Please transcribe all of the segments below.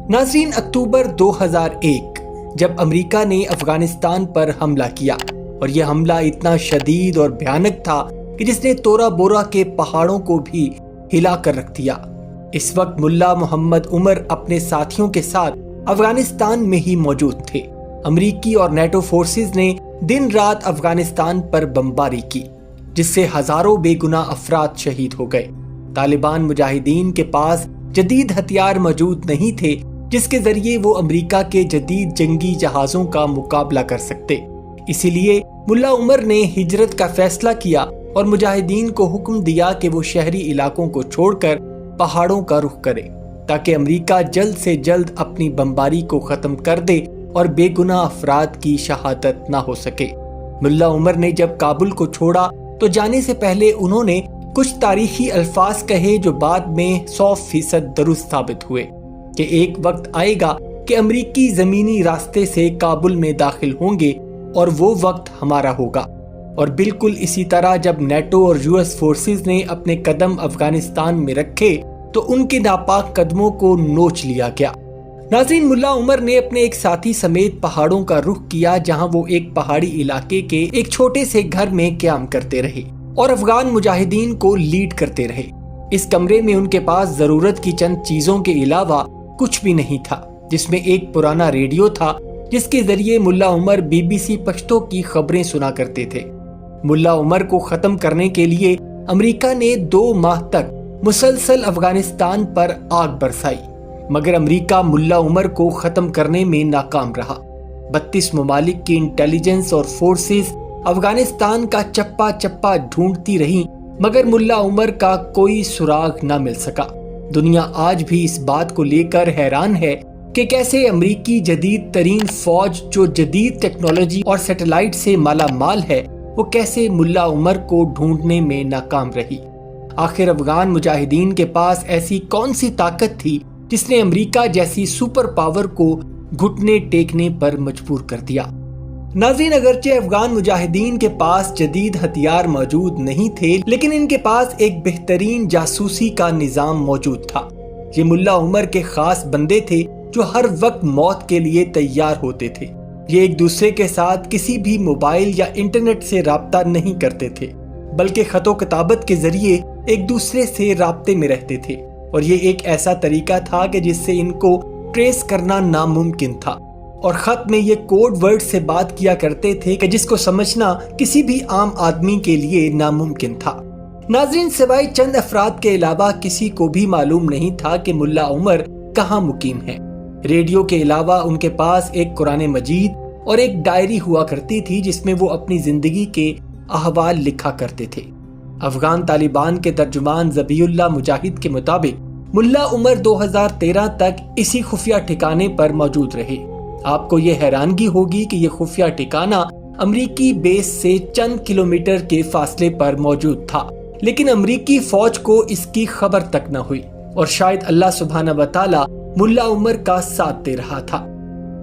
ناظرین، اکتوبر 2001 جب امریکہ نے افغانستان پر حملہ کیا اور یہ حملہ اتنا شدید اور بھیانک تھا کہ جس نے تورا بورا کے پہاڑوں کو بھی ہلا کر رکھ دیا۔ اس وقت ملا محمد عمر اپنے ساتھیوں کے ساتھ افغانستان میں ہی موجود تھے۔ امریکی اور نیٹو فورسز نے دن رات افغانستان پر بمباری کی، جس سے ہزاروں بے گناہ افراد شہید ہو گئے۔ طالبان مجاہدین کے پاس جدید ہتھیار موجود نہیں تھے جس کے ذریعے وہ امریکہ کے جدید جنگی جہازوں کا مقابلہ کر سکتے۔ اسی لیے ملا عمر نے ہجرت کا فیصلہ کیا اور مجاہدین کو حکم دیا کہ وہ شہری علاقوں کو چھوڑ کر پہاڑوں کا رخ کرے تاکہ امریکہ جلد سے جلد اپنی بمباری کو ختم کر دے اور بے گناہ افراد کی شہادت نہ ہو سکے۔ ملا عمر نے جب کابل کو چھوڑا تو جانے سے پہلے انہوں نے کچھ تاریخی الفاظ کہے جو بعد میں 100% درست ثابت ہوئے کہ ایک وقت آئے گا کہ امریکی زمینی راستے سے کابل میں داخل ہوں گے اور وہ وقت ہمارا ہوگا۔ اور بالکل اسی طرح جب نیٹو اور US فورسز نے اپنے قدم افغانستان میں رکھے تو ان کے ناپاک قدموں کو نوچ لیا گیا۔ ناظرین، ملا عمر نے اپنے ایک ساتھی سمیت پہاڑوں کا رخ کیا جہاں وہ ایک پہاڑی علاقے کے ایک چھوٹے سے گھر میں قیام کرتے رہے اور افغان مجاہدین کو لیڈ کرتے رہے۔ اس کمرے میں ان کے پاس ضرورت کی چند چیزوں کے علاوہ کچھ بھی نہیں تھا، جس میں ایک پرانا ریڈیو تھا جس کے ذریعے ملا عمر BBC پشتو کی خبریں سنا کرتے تھے۔ ملا عمر کو ختم کرنے کے لیے امریکہ نے 2 ماہ تک مسلسل افغانستان پر آگ برسائی، مگر امریکہ ملا عمر کو ختم کرنے میں ناکام رہا۔ 32 ممالک کی انٹیلیجنس اور فورسز افغانستان کا چپا چپا ڈھونڈتی رہیں، مگر ملا عمر کا کوئی سراغ نہ مل سکا۔ دنیا آج بھی اس بات کو لے کر حیران ہے کہ کیسے امریکی جدید ترین فوج جو جدید ٹیکنالوجی اور سیٹلائٹ سے مالا مال ہے، وہ کیسے ملا عمر کو ڈھونڈنے میں ناکام رہی۔ آخر افغان مجاہدین کے پاس ایسی کون سی طاقت تھی جس نے امریکہ جیسی سپر پاور کو گھٹنے ٹیکنے پر مجبور کر دیا۔ ناظرین، اگرچہ افغان مجاہدین کے پاس جدید ہتھیار موجود نہیں تھے، لیکن ان کے پاس ایک بہترین جاسوسی کا نظام موجود تھا۔ یہ ملا عمر کے خاص بندے تھے جو ہر وقت موت کے لیے تیار ہوتے تھے۔ یہ ایک دوسرے کے ساتھ کسی بھی موبائل یا انٹرنیٹ سے رابطہ نہیں کرتے تھے، بلکہ خط و کتابت کے ذریعے ایک دوسرے سے رابطے میں رہتے تھے، اور یہ ایک ایسا طریقہ تھا کہ جس سے ان کو ٹریس کرنا ناممکن تھا، اور خط میں یہ کوڈ ورڈ سے بات کیا کرتے تھے کہ جس کو سمجھنا کسی بھی عام آدمی کے لیے ناممکن تھا۔ ناظرین، سوائے چند افراد کے علاوہ کسی کو بھی معلوم نہیں تھا کہ ملا عمر کہاں مقیم ہے۔ ریڈیو کے علاوہ ان کے پاس ایک قرآن مجید اور ایک ڈائری ہوا کرتی تھی جس میں وہ اپنی زندگی کے احوال لکھا کرتے تھے۔ افغان طالبان کے ترجمان ذبیح اللہ مجاہد کے مطابق ملا عمر 2013 تک اسی خفیہ ٹھکانے پر موجود رہے۔ آپ کو یہ حیرانگی ہوگی کہ یہ خفیہ ٹھکانہ امریکی بیس سے چند کلومیٹر کے فاصلے پر موجود تھا، لیکن امریکی فوج کو اس کی خبر تک نہ ہوئی، اور شاید اللہ سبحانہ و تعالی ملا عمر کا ساتھ دے رہا تھا۔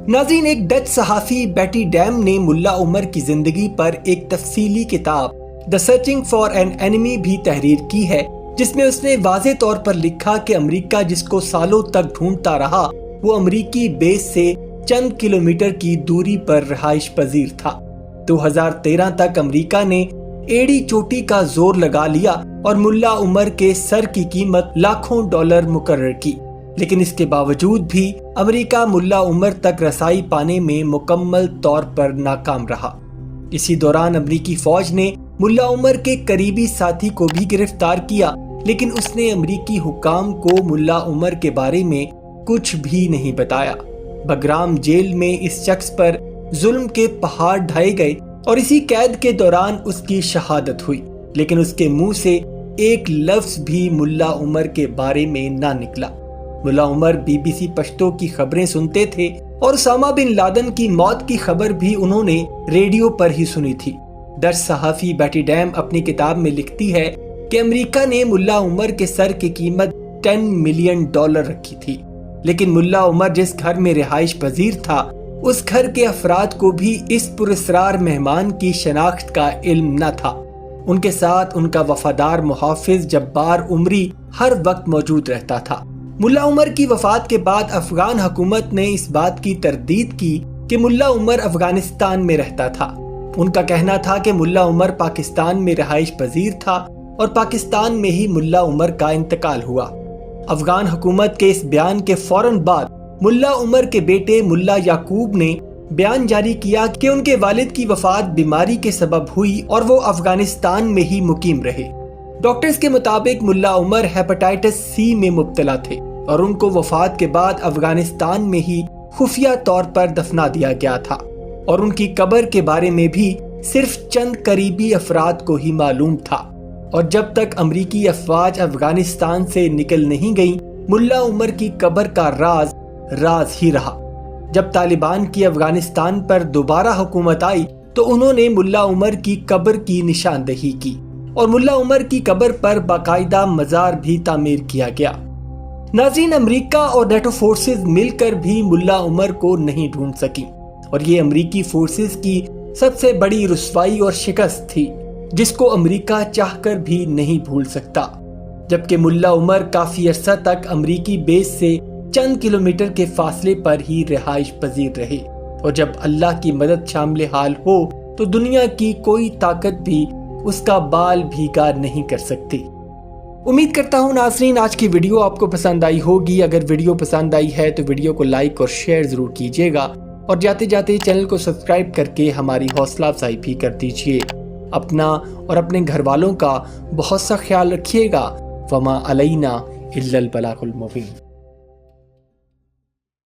ناظرین، ایک ڈچ صحافی بیٹی ڈیم نے ملا عمر کی زندگی پر ایک تفصیلی کتاب دی سرچنگ فار این اینیمی بھی تحریر کی ہے، جس میں اس نے واضح طور پر لکھا کہ امریکہ جس کو سالوں تک ڈھونڈتا رہا وہ امریکی بیس سے چند کلومیٹر کی دوری پر رہائش پذیر تھا۔ 2013 تک امریکہ نے ایڑی چوٹی کا زور لگا لیا اور ملا عمر کے سر کی قیمت لاکھوں ڈالر مقرر کی، لیکن اس کے باوجود بھی امریکہ ملا عمر تک رسائی پانے میں مکمل طور پر ناکام رہا۔ اسی دوران امریکی فوج نے ملا عمر کے قریبی ساتھی کو بھی گرفتار کیا، لیکن اس نے امریکی حکام کو ملا عمر کے بارے میں کچھ بھی نہیں بتایا۔ بگرام جیل میں اس شخص پر ظلم کے پہاڑ ڈھائے گئے اور اسی قید کے دوران اس کی شہادت ہوئی، لیکن اس کے منہ سے ایک لفظ بھی ملا عمر کے بارے میں نہ نکلا۔ ملا عمر BBC پشتو کی خبریں سنتے تھے اور اسامہ بن لادن کی موت کی خبر بھی انہوں نے ریڈیو پر ہی سنی تھی۔ ڈچ صحافی بیٹی ڈیم اپنی کتاب میں لکھتی ہے کہ امریکہ نے ملا عمر کے سر کی قیمت $10 ملین رکھی تھی، لیکن ملا عمر جس گھر میں رہائش پذیر تھا اس گھر کے افراد کو بھی اس پراسرار مہمان کی شناخت کا علم نہ تھا۔ ان کے ساتھ ان کا وفادار محافظ جبار عمری ہر وقت موجود رہتا تھا، ملا عمر کی وفات کے بعد افغان حکومت نے اس بات کی تردید کی کہ ملا عمر افغانستان میں رہتا تھا۔ ان کا کہنا تھا کہ ملا عمر پاکستان میں رہائش پذیر تھا اور پاکستان میں ہی ملا عمر کا انتقال ہوا۔ افغان حکومت کے اس بیان کے فوراً بعد ملا عمر کے بیٹے ملا یعقوب نے بیان جاری کیا کہ ان کے والد کی وفات بیماری کے سبب ہوئی اور وہ افغانستان میں ہی مقیم رہے۔ ڈاکٹرز کے مطابق ملا عمر ہیپاٹائٹس سی میں مبتلا تھے اور ان کو وفات کے بعد افغانستان میں ہی خفیہ طور پر دفنا دیا گیا تھا اور ان کی قبر کے بارے میں بھی صرف چند قریبی افراد کو ہی معلوم تھا، اور جب تک امریکی افواج افغانستان سے نکل نہیں گئیں ملا عمر کی قبر کا راز راز ہی رہا۔ جب طالبان کی افغانستان پر دوبارہ حکومت آئی تو انہوں نے ملا عمر کی قبر کی نشاندہی کی اور ملا عمر کی قبر پر باقاعدہ مزار بھی تعمیر کیا گیا۔ ناظرین، امریکہ اور نیٹو فورسز مل کر بھی ملا عمر کو نہیں ڈھونڈ سکی اور یہ امریکی فورسز کی سب سے بڑی رسوائی اور شکست تھی جس کو امریکہ چاہ کر بھی نہیں بھول سکتا۔ جبکہ ملا عمر کافی عرصہ تک امریکی بیس سے چند کلومیٹر کے فاصلے پر ہی رہائش پذیر رہے، اور جب اللہ کی مدد شامل حال ہو تو دنیا کی کوئی طاقت بھی اس کا بال بھیگا نہیں کر سکتی۔ امید کرتا ہوں ناظرین آج کی ویڈیو آپ کو پسند آئی ہوگی۔ اگر ویڈیو پسند آئی ہے تو ویڈیو کو لائک اور شیئر ضرور کیجیے گا، اور جاتے جاتے چینل کو سبسکرائب کر کے ہماری حوصلہ افزائی بھی کر دیجیے۔ اپنا اور اپنے گھر والوں کا بہت سا خیال رکھیے گا۔ وما علینا الا البلاغ المبین۔